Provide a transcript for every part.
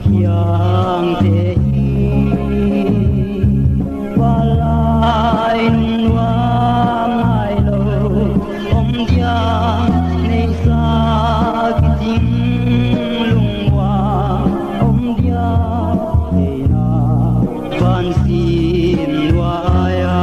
hiang te walai nuang ai lo om dia nei sa kiting lung wa om dia nei na ban sin wa ya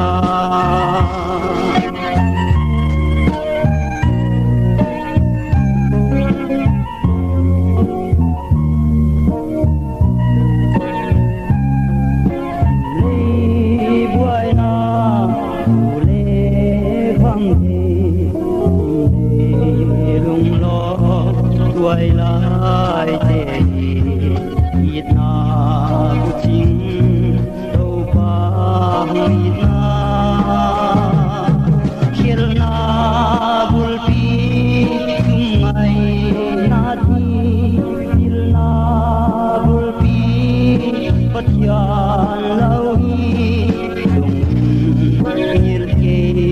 quay lại để ít na chính đâu ba ít na khel na bulpi mai na thi il na bulpi patyan lau hi dung ngir ke